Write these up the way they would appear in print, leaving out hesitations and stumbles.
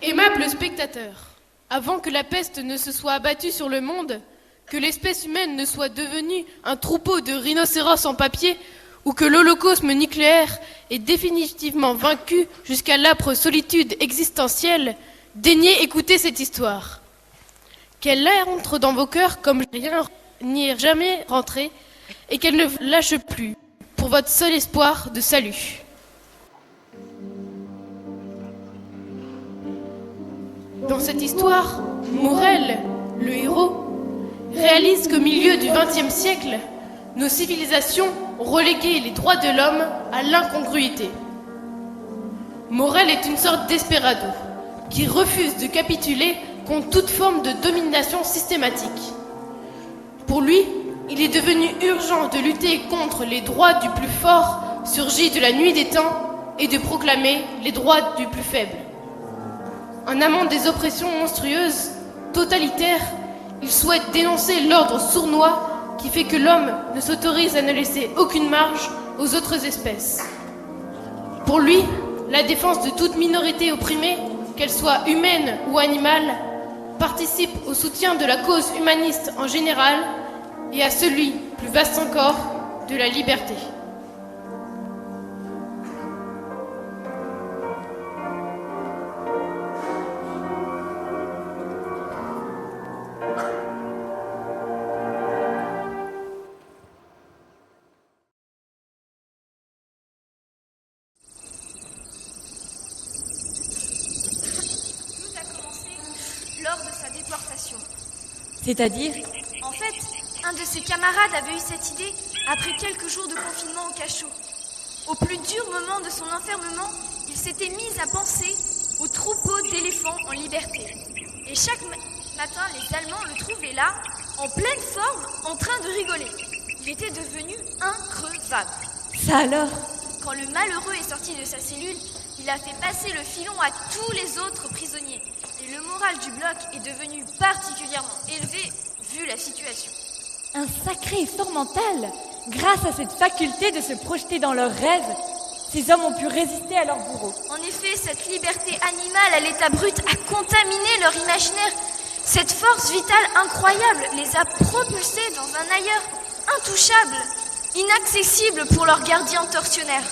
Aimables spectateurs, avant que la peste ne se soit abattue sur le monde, que l'espèce humaine ne soit devenue un troupeau de rhinocéros en papier, ou que l'holocauste nucléaire ait définitivement vaincu jusqu'à l'âpre solitude existentielle, daignez écouter cette histoire. Qu'elle entre dans vos cœurs comme rien n'y est jamais rentré, et qu'elle ne lâche plus, pour votre seul espoir de salut. Dans cette histoire, Morel, le héros, réalise qu'au milieu du XXe siècle, nos civilisations ont relégué les droits de l'homme à l'incongruité. Morel est une sorte desperado qui refuse de capituler contre toute forme de domination systématique. Pour lui, il est devenu urgent de lutter contre les droits du plus fort surgis de la nuit des temps et de proclamer les droits du plus faible. Un amant des oppressions monstrueuses, totalitaires, il souhaite dénoncer l'ordre sournois qui fait que l'homme ne s'autorise à ne laisser aucune marge aux autres espèces. Pour lui, la défense de toute minorité opprimée, qu'elle soit humaine ou animale, participe au soutien de la cause humaniste en général et à celui, plus vaste encore, de la liberté. Lors de sa déportation. C'est-à-dire? En fait, un de ses camarades avait eu cette idée après quelques jours de confinement au cachot. Au plus dur moment de son enfermement, il s'était mis à penser au troupeau d'éléphants en liberté. Et chaque matin, les Allemands le trouvaient là, en pleine forme, en train de rigoler. Il était devenu increvable. Ça alors? Quand le malheureux est sorti de sa cellule, il a fait passer le filon à tous les autres prisonniers. Et le moral du bloc est devenu particulièrement élevé vu la situation. Un sacré effort mental. Grâce à cette faculté de se projeter dans leurs rêves, ces hommes ont pu résister à leurs bourreaux. En effet, cette liberté animale à l'état brut a contaminé leur imaginaire. Cette force vitale incroyable les a propulsés dans un ailleurs intouchable, inaccessible pour leurs gardiens tortionnaires.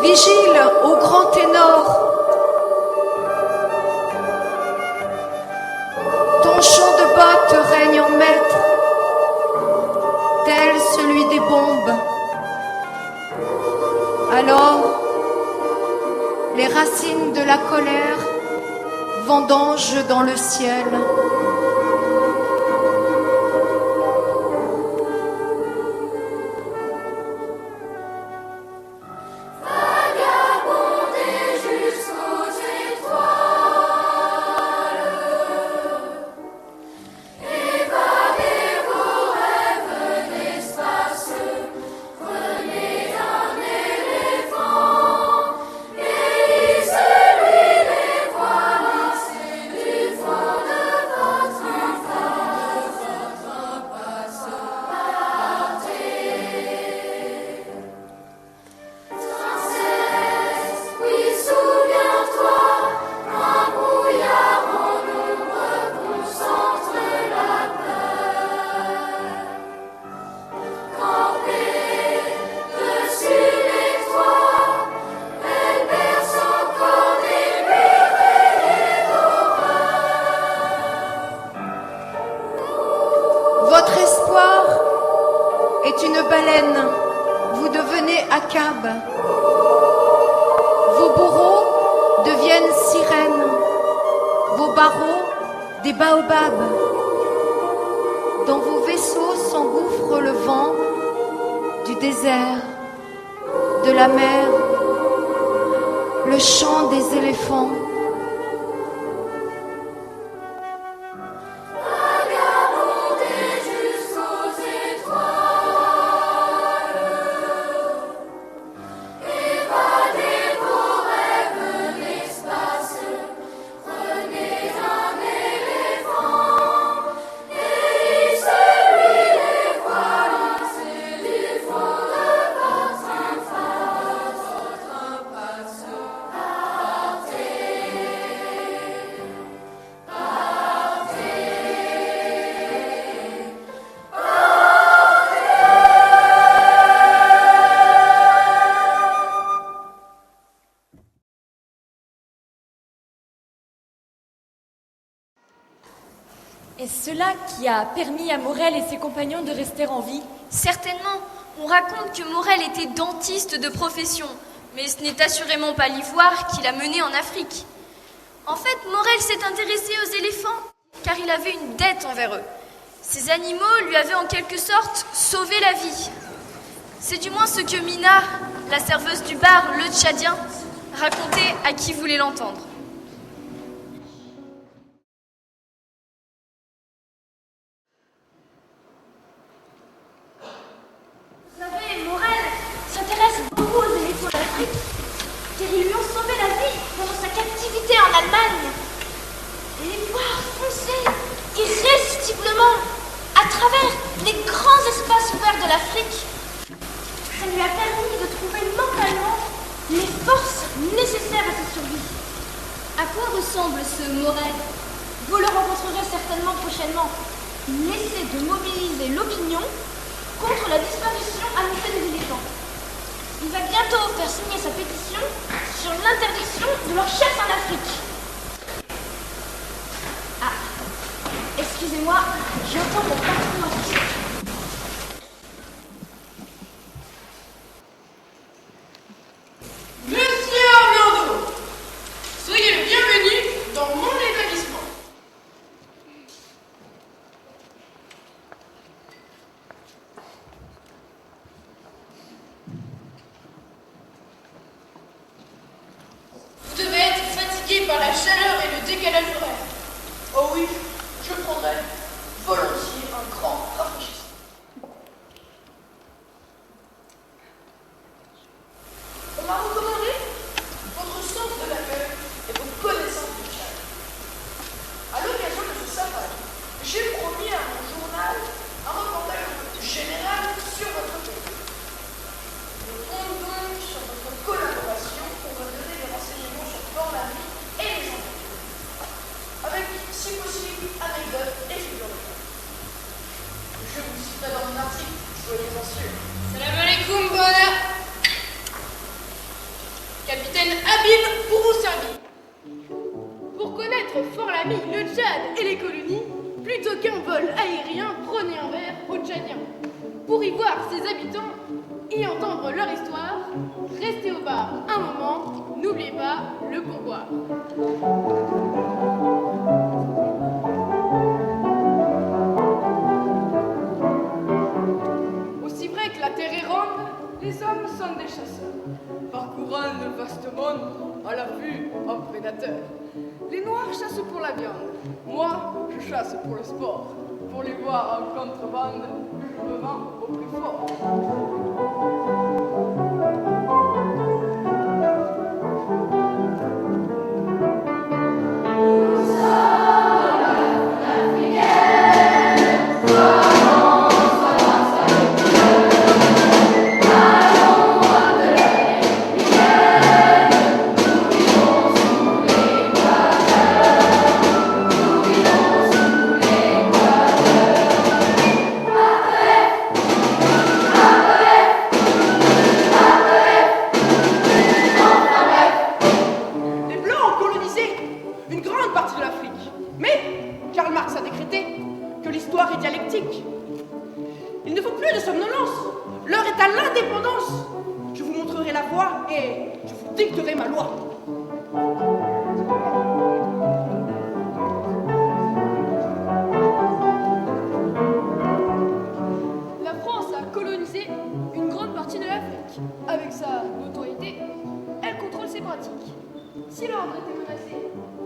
Vigile au grand ténor. Alors, les racines de la colère vendangent dans le ciel. Votre espoir est une baleine, vous devenez Akab. Vos bourreaux deviennent sirènes, vos barreaux des baobabs. Dans vos vaisseaux s'engouffre le vent du désert, de la mer, le chant des éléphants. Est-ce cela qui a permis à Morel et ses compagnons de rester en vie? Certainement, on raconte que Morel était dentiste de profession, mais ce n'est assurément pas l'ivoire qui l'a mené en Afrique. En fait, Morel s'est intéressé aux éléphants, car il avait une dette envers eux. Ces animaux lui avaient en quelque sorte sauvé la vie. C'est du moins ce que Mina, la serveuse du bar, le Tchadien, racontait à qui voulait l'entendre. Morel s'intéresse beaucoup aux éléphants d'Afrique, car ils lui ont sauvé la vie pendant sa captivité en Allemagne. Les voir foncer irrésistiblement à travers les grands espaces ouverts de l'Afrique, ça lui a permis de trouver mentalement les forces nécessaires à sa survie. À quoi ressemble ce Morel? Vous le rencontrerez certainement prochainement. Il essaie de mobiliser l'opinion contre la disparition annoncée des éléphants. Il va bientôt faire signer sa pétition sur l'interdiction de leur chasse en Afrique. Ah, excusez-moi, j'entends mon patron afficher. Monsieur Orlando, soyez le bienvenu dans mon établissement. Vous devez être fatigué par la chaleur et le décalage horaire. Oh oui, je prendrai volontiers un grand rafraîchissement. On m'a recommandé votre sens de l'accueil et vos connaissances du Tchad. À l'occasion de ce safari, j'ai promis à mon journal un reportage général sur votre pays. Je compte donc sur votre collaboration pour me donner des renseignements sur Port-Lamy et les environs, avec, si possible, anecdotes et figures de cas. Je vous citerai dans mon article, soyez-en sûrs. Salam alaikum, Bona. Capitaine Habib pour vous servir. Pour connaître Fort-Lamy, le Tchad et les colonies, plutôt qu'un vol aérien, prenez un verre au Tchadien. Pour y voir ses habitants, y entendre leur histoire. Restez au bar un moment, n'oubliez pas le pourboire. Aussi vrai que la terre est ronde, les hommes sont des chasseurs, parcourant le vaste monde à la vue d'un prédateur. Les noirs chassent pour la viande, moi je chasse pour le sport, pour les voir en contrebande, je me vends au plus fort. Il ne faut plus de somnolence. L'heure est à l'indépendance. Je vous montrerai la voie et je vous dicterai ma loi. La France a colonisé une grande partie de l'Afrique. Avec sa notoriété, elle contrôle ses pratiques. Si l'ordre était menacé,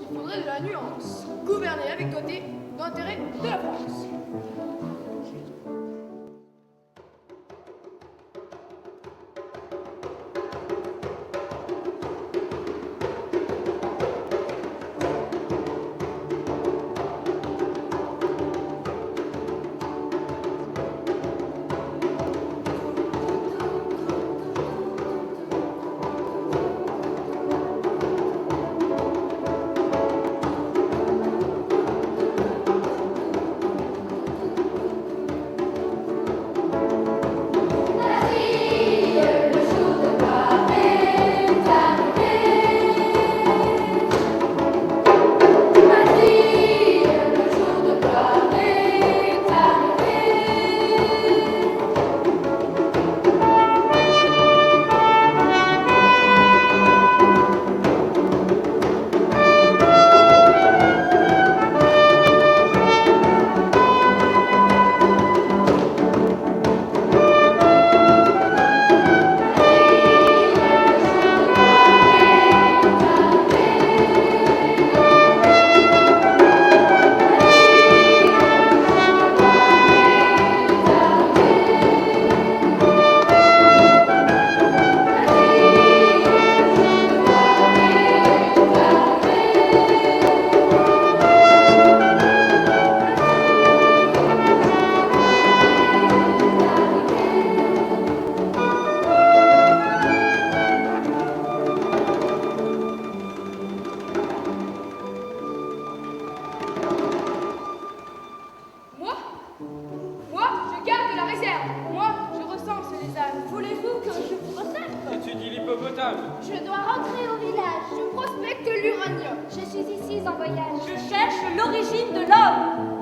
il faudrait de la nuance. Gouverner avec doigté dans l'intérêt de la France. Je dois rentrer au village. Je prospecte l'uranium. Je suis ici en voyage. Je cherche l'origine de l'homme.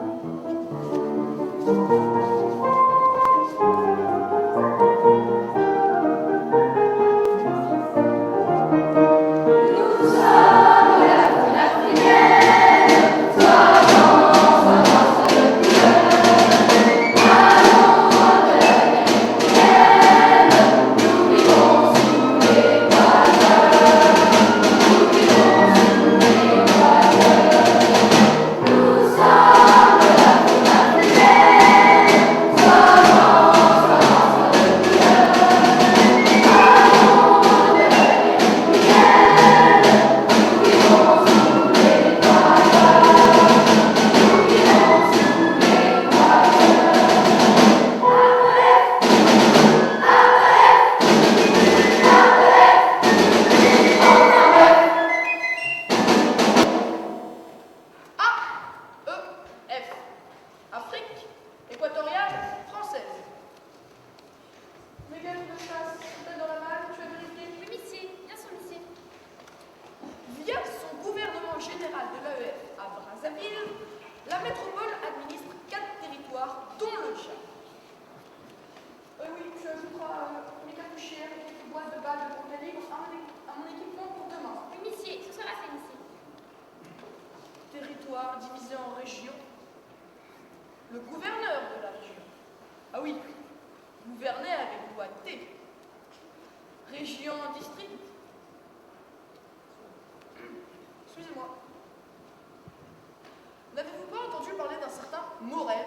territoire divisé en régions. Le gouverneur de la région, ah oui, gouverner avec loi T. Région, district. Excusez-moi. N'avez-vous pas entendu parler d'un certain Morel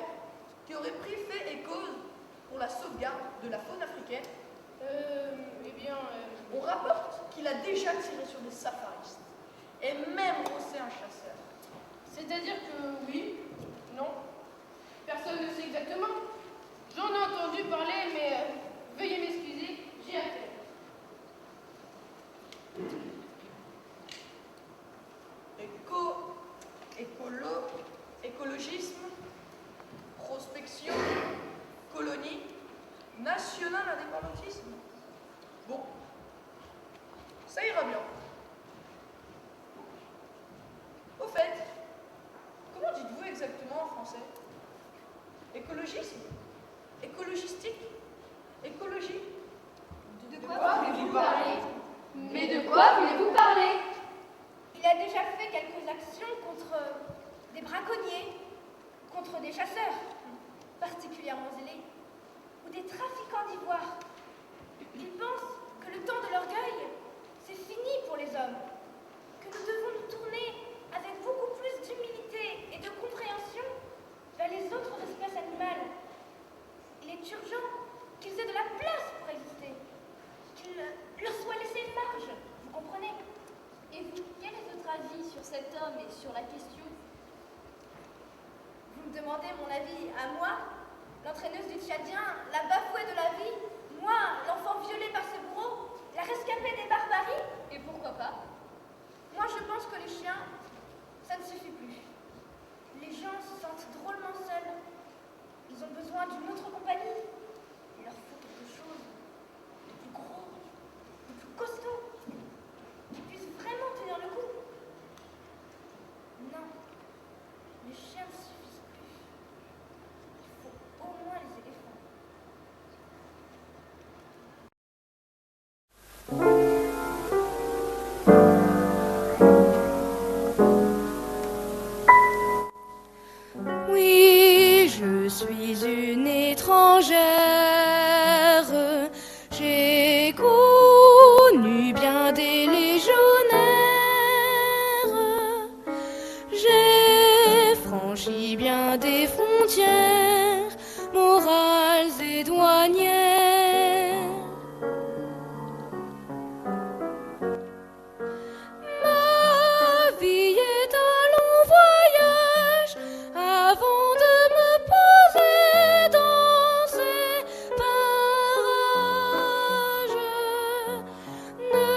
qui aurait pris fait et cause pour la sauvegarde de la faune africaine? On rapporte qu'il a déjà tiré sur des safaristes et même rossé un chasseur. C'est-à-dire que oui, non, personne ne sait exactement. J'en ai entendu parler, mais veuillez m'excuser, j'ai à faire. Écologisme, prospection, colonie, national indépendantisme. Bon, ça ira bien. Au fait, comment dites-vous exactement en français? Écologisme? Écologistique? Écologie? De quoi voulez-vous parler? Mais de quoi voulez-vous parler? Il a déjà fait quelques actions contre des braconniers, contre des chasseurs, particulièrement zélés, ou des trafiquants d'ivoire. Il pense que le temps de l'orgueil, c'est fini pour les hommes, que nous devons nous tourner avec beaucoup plus d'humilité et de compréhension vers les autres espèces animales. Il est urgent qu'ils aient de la place pour exister, qu'il leur soit laissé marge, vous comprenez? Et vous, quel est votre avis sur cet homme et sur la question? Vous me demandez mon avis à moi, l'entraîneuse du Tchadien, la bafouée de la vie, moi, l'enfant violé par ce bourreau, la rescapée des barbaries? Et pourquoi pas? Moi, je pense que les chiens, ça ne suffit plus. Les gens se sentent drôlement seuls. Ils ont besoin d'une autre compagnie. Il leur faut quelque chose de plus gros, de plus costaud, qui puisse vraiment tenir le coup. Non, les chiens ne suffisent plus. Il faut au moins les éléphants. Oui, je suis une étrangère. J'ai connu bien des légionnaires. J'ai franchi bien des frontières morales et douanières. Ma vie est un long voyage avant de me poser dans ces parages. Ne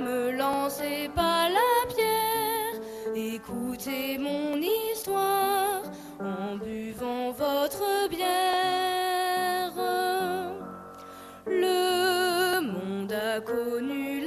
me lancez pas la pierre, écoutez mon histoire en buvant votre bière. Le monde a connu